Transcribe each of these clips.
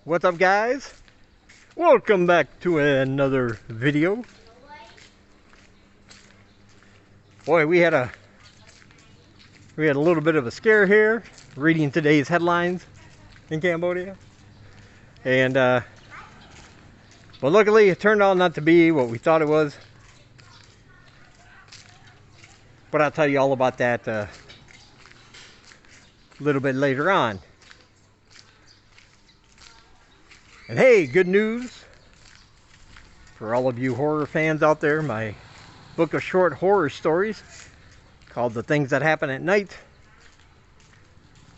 What's up, guys? Welcome back to another video. Boy, we had a little bit of a scare here reading today's headlines in Cambodia, and but luckily it turned out not to be what we thought it was. But I'll tell you all about that a little bit later on. And hey, good news for all of you horror fans out there. My book of short horror stories called The Things That Happen at Night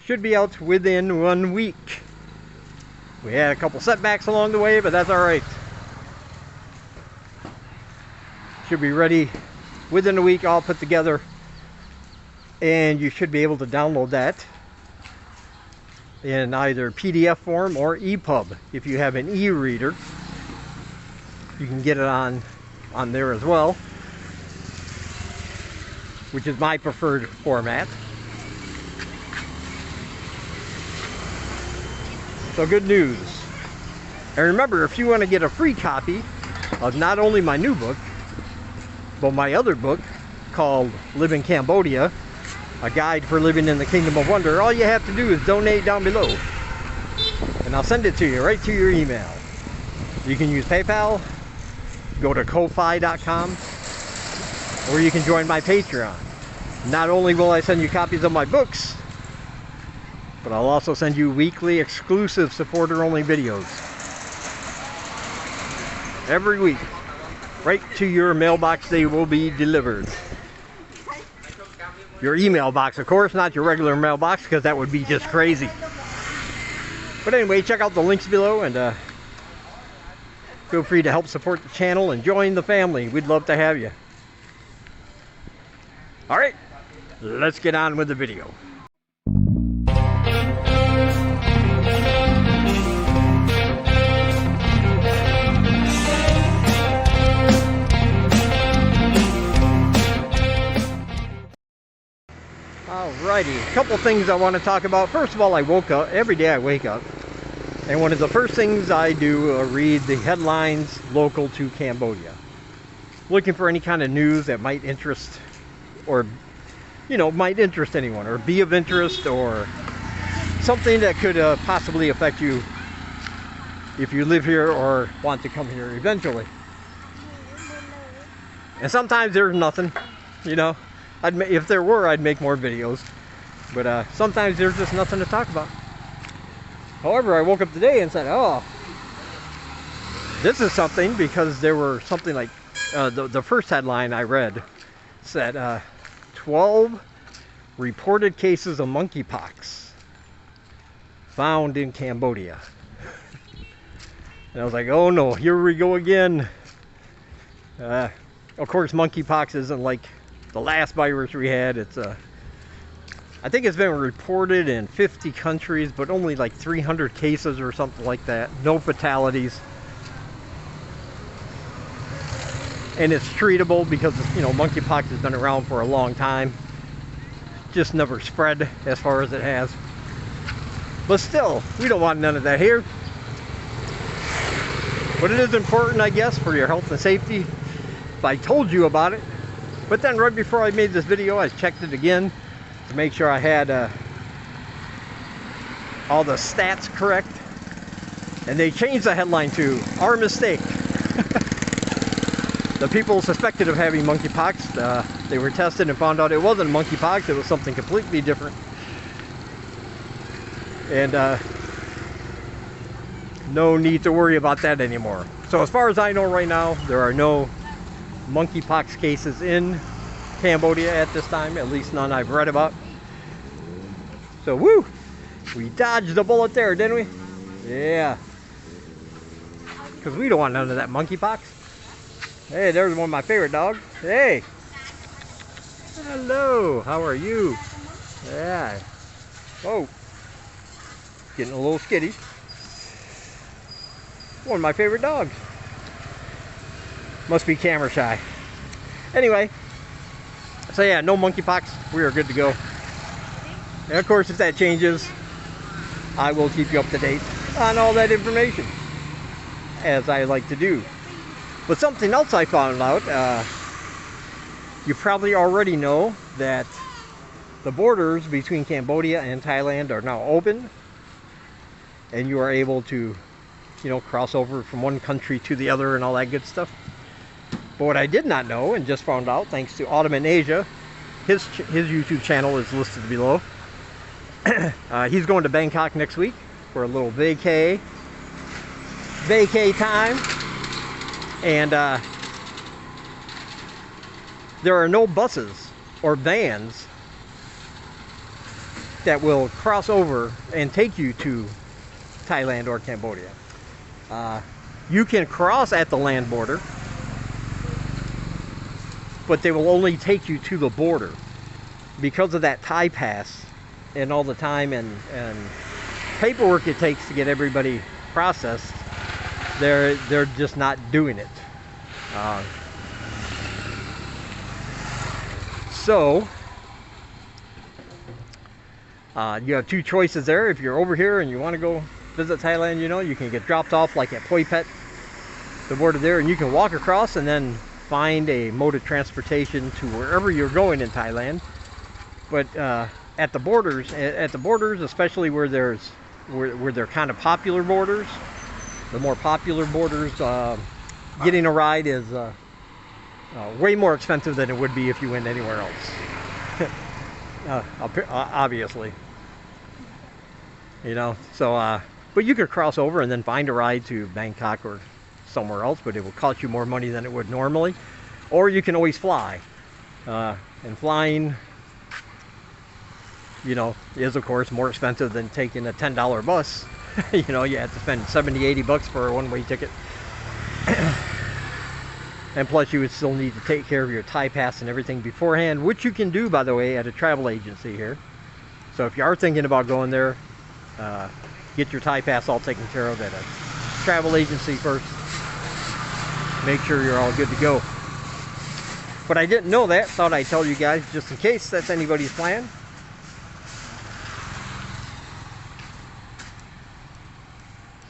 should be out within 1 week. We had a couple setbacks along the way, but that's alright. Should be ready within a week, all put together, and you should be able to download that in either PDF form or EPUB. If you have an e-reader, you can get it on there as well, which is my preferred format. So good news. And remember, if you want to get a free copy of not only my new book, but my other book called Live in Cambodia, a guide for living in the Kingdom of Wonder, all you have to do is donate down below, and I'll send it to you right to your email. You can use PayPal, go to ko-fi.com, or you can join my Patreon. Not only will I send you copies of my books, but I'll also send you weekly exclusive supporter-only videos every week. Right to your mailbox they will be delivered. Your email box, of course, not your regular mailbox, because that would be just crazy. But anyway, check out the links below, and feel free to help support the channel and join the family. We'd love to have you. Alright, let's get on with the video. Alrighty, a couple things I want to talk about. First of all, I woke up. Every day I wake up, and one of the first things I do read the headlines local to Cambodia, looking for any kind of news that might interest, or might interest anyone, or be of interest, or something that could possibly affect you if you live here or want to come here eventually. And sometimes there's nothing, if there were, I'd make more videos, but sometimes there's just nothing to talk about. However, I woke up today and said, oh, this is something, because there were something like, the first headline I read said, 12 reported cases of monkeypox found in Cambodia. And I was like, oh no, here we go again. Of course, monkeypox isn't like the last virus we had. It's I think it's been reported in 50 countries, but only like 300 cases or something like that. No fatalities. And it's treatable because, monkeypox has been around for a long time. Just never spread as far as it has. But still, we don't want none of that here. But it is important, I guess, for your health and safety if I told you about it. But then right before I made this video, I checked it again to make sure I had all the stats correct. And they changed the headline to, "Our mistake." The people suspected of having monkeypox, they were tested and found out it wasn't monkeypox, it was something completely different. And no need to worry about that anymore. So as far as I know right now, there are no monkeypox cases in Cambodia at this time, at least none I've read about. So woo, we dodged the bullet there, didn't we? Yeah, because we don't want none of that monkeypox. Hey, there's one of my favorite dogs. Hey, hello, how are you? Yeah. Oh, getting a little skitty. One of my favorite dogs. Must be camera shy. Anyway, so yeah, no monkeypox. We are good to go. And of course, if that changes, I will keep you up to date. on all that information, as I like to do. But something else I found out, you probably already know that the borders between Cambodia and Thailand are now open, and you are able to, you know, cross over from one country to the other and all that good stuff. But what I did not know, and just found out thanks to Autumn in Asia, his YouTube channel is listed below. He's going to Bangkok next week for a little vacay time, and there are no buses or vans that will cross over and take you to Thailand or Cambodia. You can cross at the land border, but they will only take you to the border. Because of that Thai pass and all the time and paperwork it takes to get everybody processed, they're just not doing it. So you have two choices there. If you're over here and you want to go visit Thailand, you know, you can get dropped off like at Poi Pet, the border there, and you can walk across and then find a mode of transportation to wherever you're going in Thailand. But at the borders, especially where they're kind of popular borders, the more popular borders, getting a ride is way more expensive than it would be if you went anywhere else. Obviously, you know. So, but you could cross over and then find a ride to Bangkok or somewhere else, but it will cost you more money than it would normally. Or you can always fly, and flying, you know, is of course more expensive than taking a $10 bus. You know, you have to spend 70, 80 bucks for a one-way ticket. And plus you would still need to take care of your Thai pass and everything beforehand, which you can do, by the way, at a travel agency here. So if you are thinking about going there, get your Thai pass all taken care of at a travel agency first. Make sure you're all good to go. But I didn't know that. Thought I'd tell you guys just in case that's anybody's plan.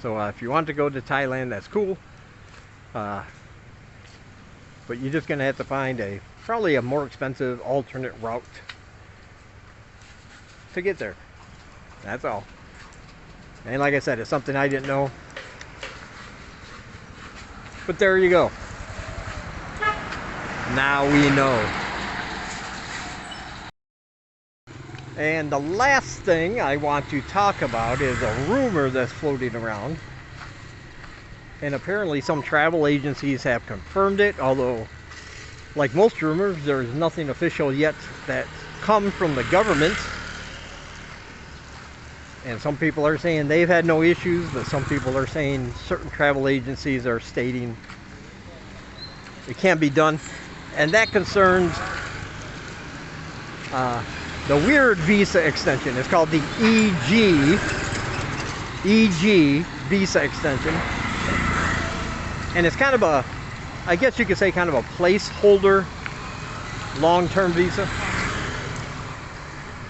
So if you want to go to Thailand, that's cool. But you're just going to have to find probably a more expensive alternate route to get there. That's all. And like I said, it's something I didn't know. But there you go. Now we know. And the last thing I want to talk about is a rumor that's floating around. And apparently some travel agencies have confirmed it, although like most rumors, there's nothing official yet that's come from the government. And some people are saying they've had no issues, but some people are saying certain travel agencies are stating it can't be done. And that concerns the weird visa extension. It's called the EG visa extension. And it's kind of a, I guess you could say, kind of a placeholder long-term visa.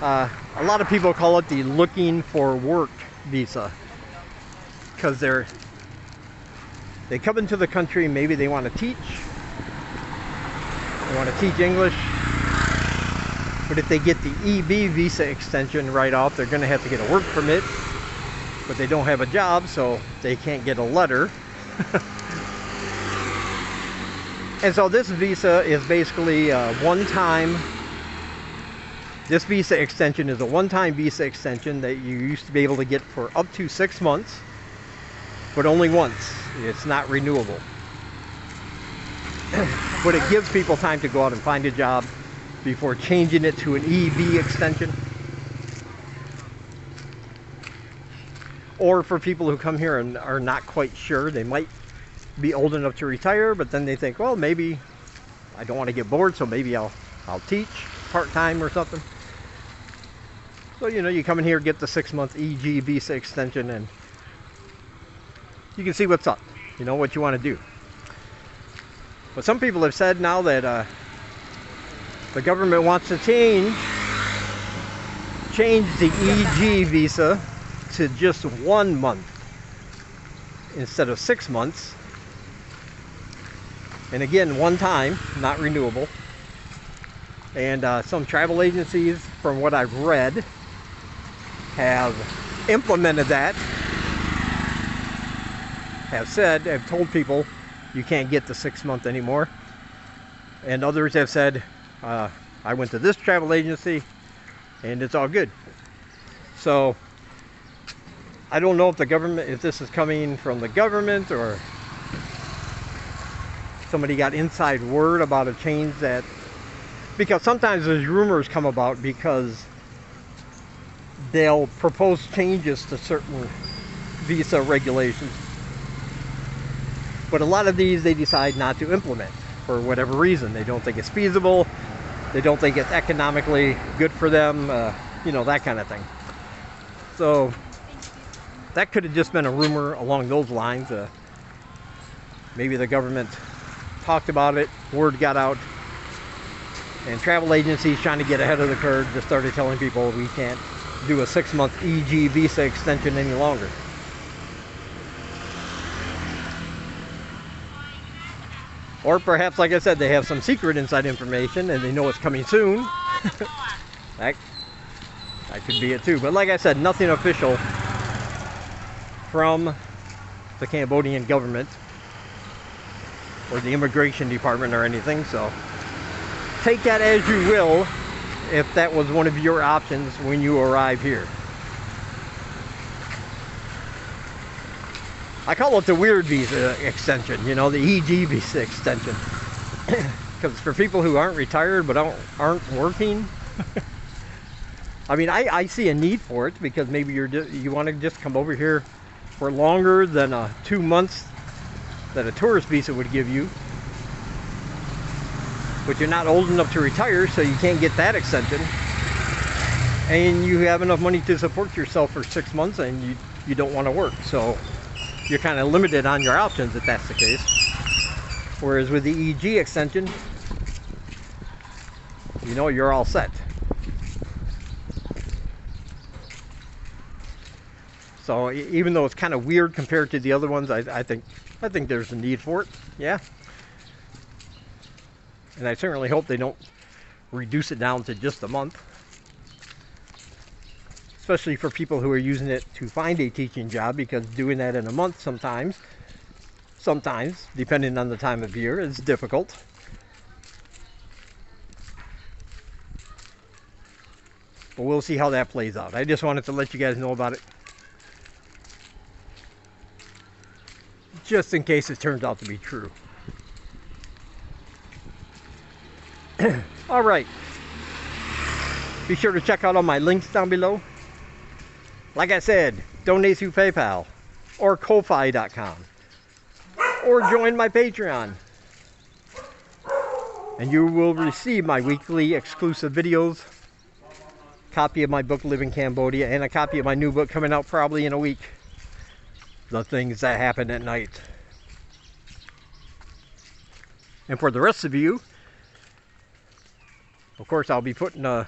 A lot of people call it the looking for work visa, because they come into the country, maybe they want to teach, English, but if they get the EB visa extension right off, they're going to have to get a work permit, but they don't have a job, so they can't get a letter. And so this visa is basically this visa extension is a one-time visa extension that you used to be able to get for up to 6 months, but only once. It's not renewable. But it gives people time to go out and find a job before changing it to an EB extension. Or for people who come here and are not quite sure, they might be old enough to retire, but then they think, well, maybe I don't want to get bored, so maybe I'll teach part-time or something. So, you know, you come in here, get the 6-month EG visa extension, and you can see what's up, you know, what you want to do. But some people have said now that the government wants to change the EG visa to just 1 month instead of 6 months. And again, one time, not renewable. And some travel agencies, from what I've read, have implemented that. Have told people you can't get the 6 month anymore. And others have said, I went to this travel agency and it's all good. So I don't know if the government, if this is coming from the government or somebody got inside word about a change that, because sometimes those rumors come about because they'll propose changes to certain visa regulations. But a lot of these they decide not to implement for whatever reason. They don't think it's feasible. They don't think it's economically good for them, you know, that kind of thing. So that could have just been a rumor along those lines. Maybe the government talked about it, word got out, and travel agencies trying to get ahead of the curve just started telling people we can't do a 6 month EG visa extension any longer. Or perhaps, like I said, they have some secret inside information and they know it's coming soon. that could be it too. But like I said, nothing official from the Cambodian government or the immigration department or anything. So take that as you will if that was one of your options when you arrive here. I call it the weird visa extension, you know, the EG visa extension. Because for people who aren't retired but aren't working, I mean, I see a need for it because maybe you want to just come over here for longer than 2 months that a tourist visa would give you. But you're not old enough to retire, so you can't get that extension. And you have enough money to support yourself for 6 months and you don't want to work. So you're kind of limited on your options if that's the case. Whereas with the EG extension, you know, you're all set. So even though it's kind of weird compared to the other ones, I think there's a need for it. Yeah. And I certainly hope they don't reduce it down to just a month. Especially for people who are using it to find a teaching job, because doing that in a month sometimes, depending on the time of year, is difficult. But we'll see how that plays out. I just wanted to let you guys know about it, just in case it turns out to be true. All right. Be sure to check out all my links down below. Like I said, donate through PayPal or Ko-Fi.com or join my Patreon. And you will receive my weekly exclusive videos, copy of my book, Live in Cambodia, and a copy of my new book coming out probably in a week, The Things That Happen at Night. And for the rest of you, of course, I'll be putting a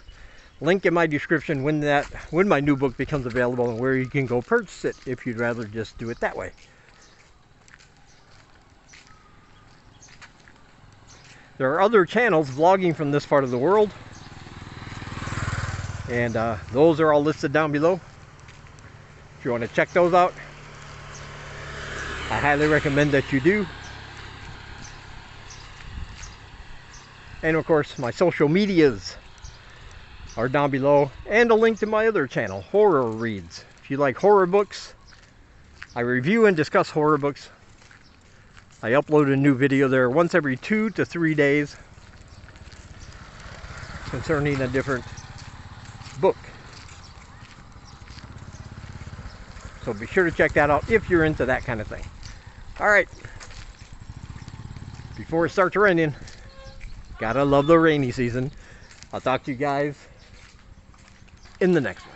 link in my description when my new book becomes available and where you can go purchase it if you'd rather just do it that way. There are other channels vlogging from this part of the world, and those are all listed down below. If you want to check those out, I highly recommend that you do. And of course, my social medias are down below, and a link to my other channel, Horror Reads. If you like horror books, I review and discuss horror books. I upload a new video there once every 2 to 3 days concerning a different book. So be sure to check that out if you're into that kind of thing. All right, before it starts raining, gotta love the rainy season. I'll talk to you guys in the next one.